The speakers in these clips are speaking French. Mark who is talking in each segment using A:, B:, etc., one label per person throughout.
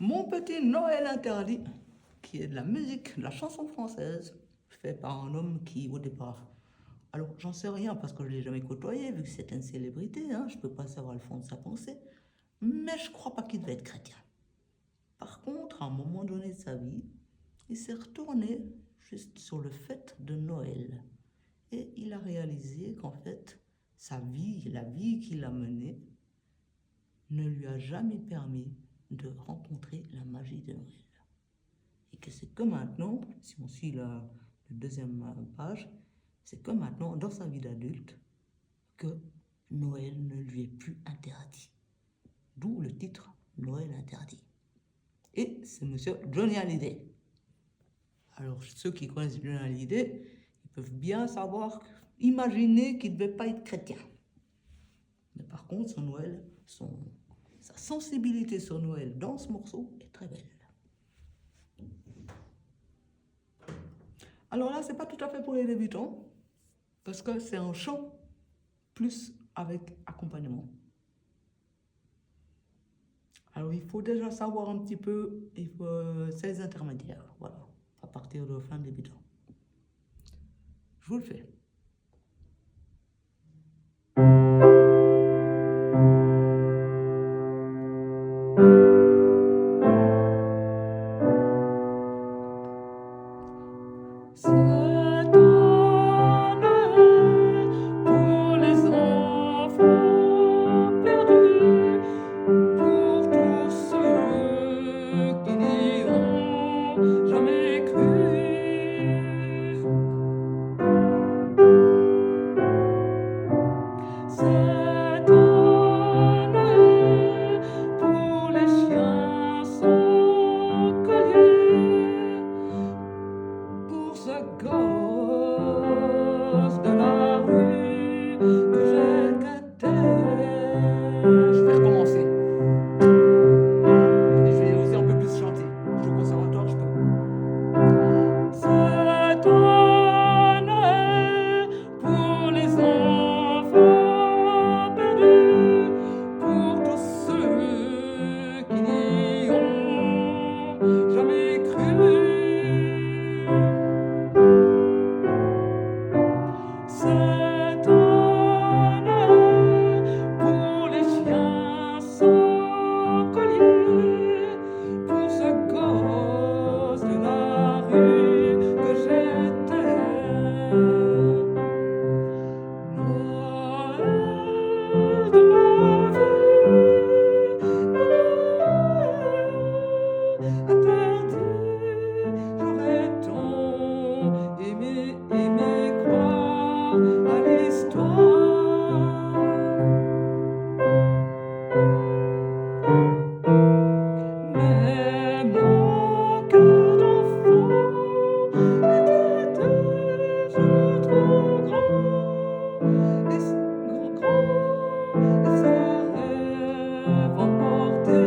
A: Mon petit Noël interdit, qui est de la musique, de la chanson française, fait par un homme qui, au départ, alors j'en sais rien parce que je ne l'ai jamais côtoyé, vu que c'est une célébrité, hein, je ne peux pas savoir le fond de sa pensée, mais je ne crois pas qu'il devait être chrétien. Par contre, à un moment donné de sa vie, il s'est retourné juste sur le fait de Noël. Et il a réalisé qu'en fait, sa vie, la vie qu'il a menée, ne lui a jamais permis de rencontrer la magie de Noël. Et que c'est que maintenant, si on suit la deuxième page, c'est que maintenant, dans sa vie d'adulte, que Noël ne lui est plus interdit. D'où le titre Noël interdit. Et c'est monsieur Johnny Hallyday. Alors, ceux qui connaissent Johnny Hallyday, ils peuvent bien savoir, imaginer qu'il ne devait pas être chrétien. Mais par contre, son Noël, sa sensibilité sur Noël dans ce morceau est très belle. Alors là, c'est pas tout à fait pour les débutants, parce que c'est un chant plus avec accompagnement. Alors il faut déjà savoir un petit peu, c'est les intermédiaires, voilà, à partir de fin débutant. Je vous le fais. Je vais recommencer. Et je vais aussi un peu plus chanter. Je suis au conservatoire, je peux. C'est un Noël pour les enfants perdus, pour tous ceux qui n'y ont jamais cru. C'est un Noël pour les chiens sans collier, pour ce gosse de la rue que j'étais. Noël de ma vie, Noël interdit, j'aurais tant aimé croire à l'histoire. Mais mon cœur d'enfant était déjà trop grand, et ce rêve emporté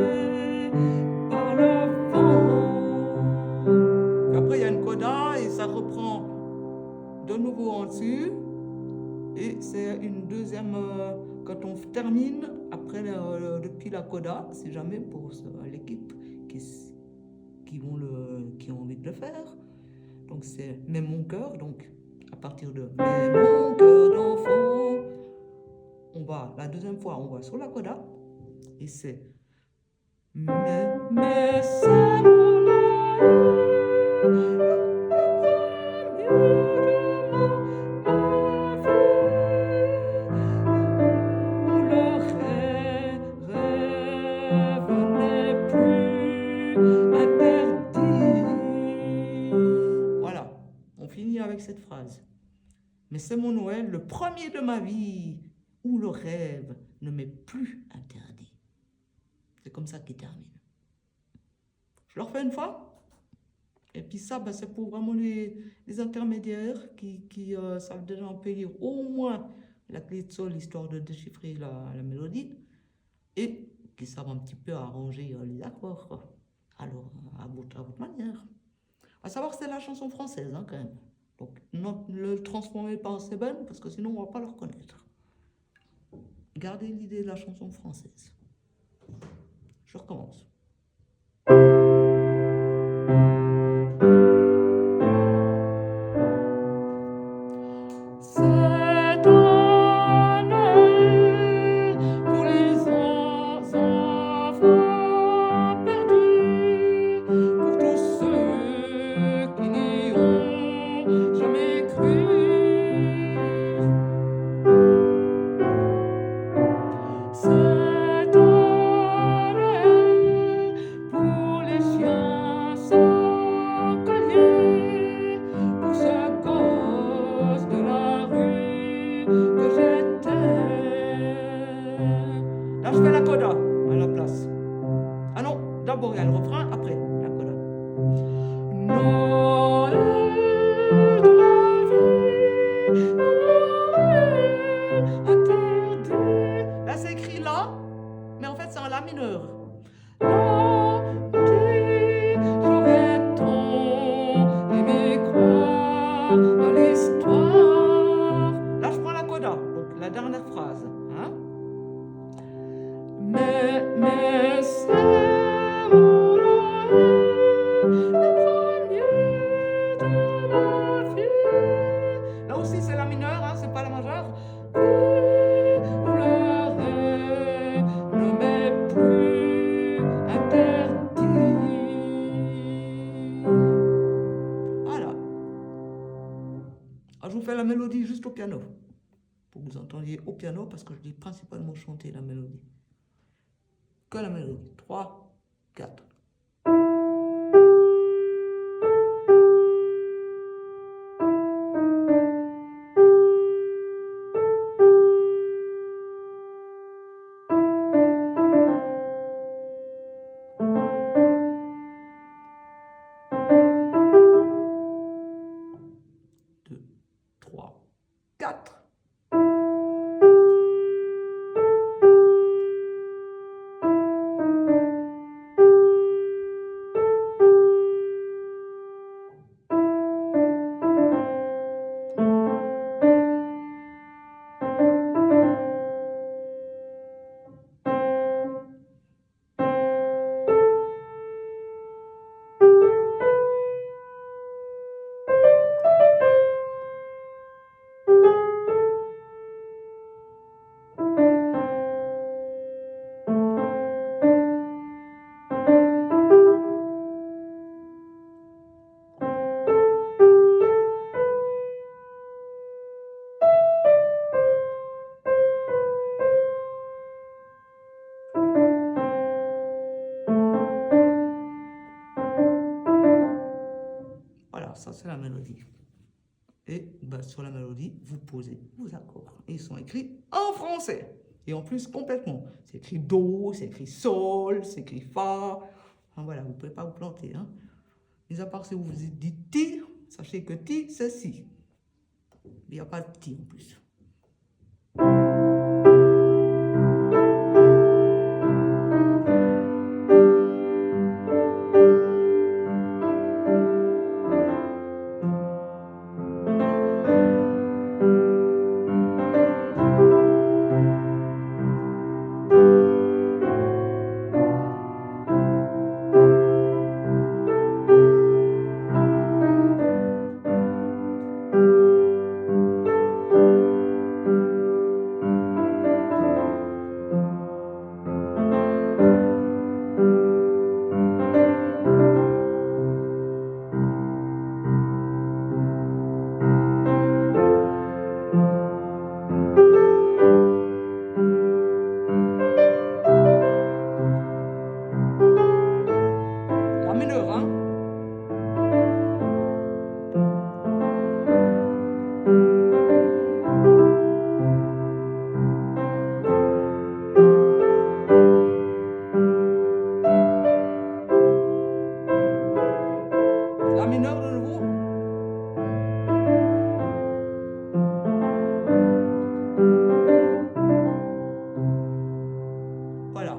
A: par le vent. Puis après, il y a une coda et ça reprend de nouveau en dessus. Et c'est une deuxième, quand on termine, après depuis la coda, si jamais pour l'équipe qui ont envie de le faire. Donc c'est Mais mon cœur, donc à partir de Mais mon cœur d'enfant, la deuxième fois, on va sur la coda, et c'est Mais c'est mon Noël, le premier de ma vie, où le rêve n'est plus interdit. Voilà, on finit avec cette phrase. Mais c'est mon Noël, le premier de ma vie, où le rêve ne m'est plus interdit. C'est comme ça qu'il termine. Je le refais une fois. Et puis ça, c'est pour vraiment les intermédiaires qui savent déjà un peu lire au moins la clé de sol, histoire de déchiffrer la mélodie, et qui savent un petit peu arranger les accords, quoi. Alors, à votre manière. À savoir que c'est la chanson française, hein, quand même. Donc, ne le transformez pas en sébène, parce que sinon, on ne va pas le reconnaître. Gardez l'idée de la chanson française. Je recommence. d'abord il y a le refrain, après la coda. Noël de ma vie, Noël interdit. Là c'est écrit là, mais en fait c'est en la mineur. La, ti, j'aurais tant aimé croire à l'histoire. Là je prends la coda, donc la dernière phrase. Hein? Mais c'est mon Noël, le premier de ma vie. Là aussi c'est la mineure, hein, c'est pas la majeure. Où le rêve ne m'est plus interdit. Voilà. Alors, je vous fais la mélodie juste au piano, pour que vous entendiez au piano, parce que je dis principalement chanter la mélodie. Que la mélodie. 3, 4. Deux, 3, 4. Voilà, ça c'est la mélodie. Et ben, sur la mélodie, vous posez vos accords. Et ils sont écrits en français. Et en plus, complètement. C'est écrit Do, c'est écrit Sol, c'est écrit Fa. Enfin, voilà, vous ne pouvez pas vous planter. Hein. Mis à part si vous vous dites Ti, sachez que Ti, c'est Si. Il n'y a pas de Ti en plus. La mineure, hein? La mineure de nouveau. Voilà.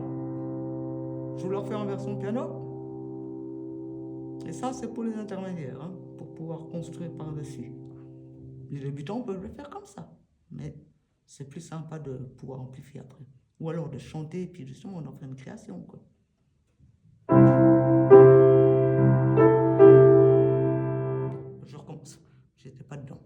A: Je vous le refais en version piano. Et ça, c'est pour les intermédiaires, hein, pour pouvoir construire par-dessus. Les débutants peuvent le faire comme ça. Mais c'est plus sympa de pouvoir amplifier après. Ou alors de chanter et puis justement on en fait une création, quoi. Je recommence. J'étais pas dedans.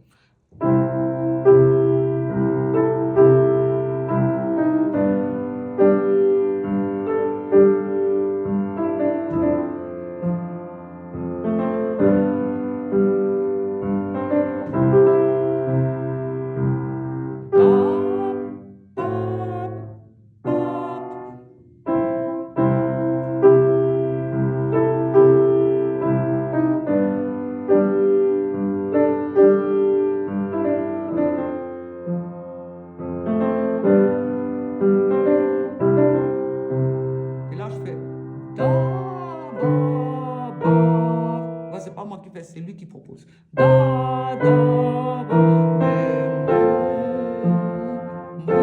A: fait, c'est lui qui propose. Da, da, ba, mais mon,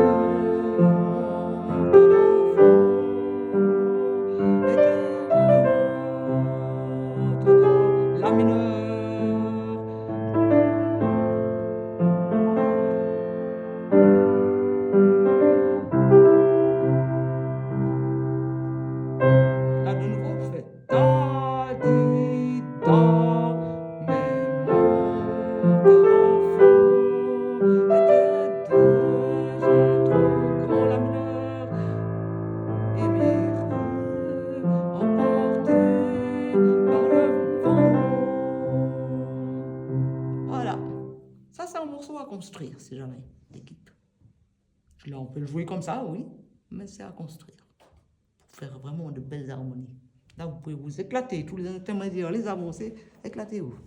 A: tout d'enfant était heureux, la mineur. Là, de nouveau, je fais da, di, da, mais mon cœur d'enfant était déjà trop grand, la mineur, et mes rêves emportés par le vent. Voilà, ça c'est un morceau à construire, si jamais, d'équipe. Là, on peut le jouer comme ça, oui, mais c'est à construire pour faire vraiment de belles harmonies. Là, vous pouvez vous éclater, tous les intermédiaires, les avancées, éclatez-vous.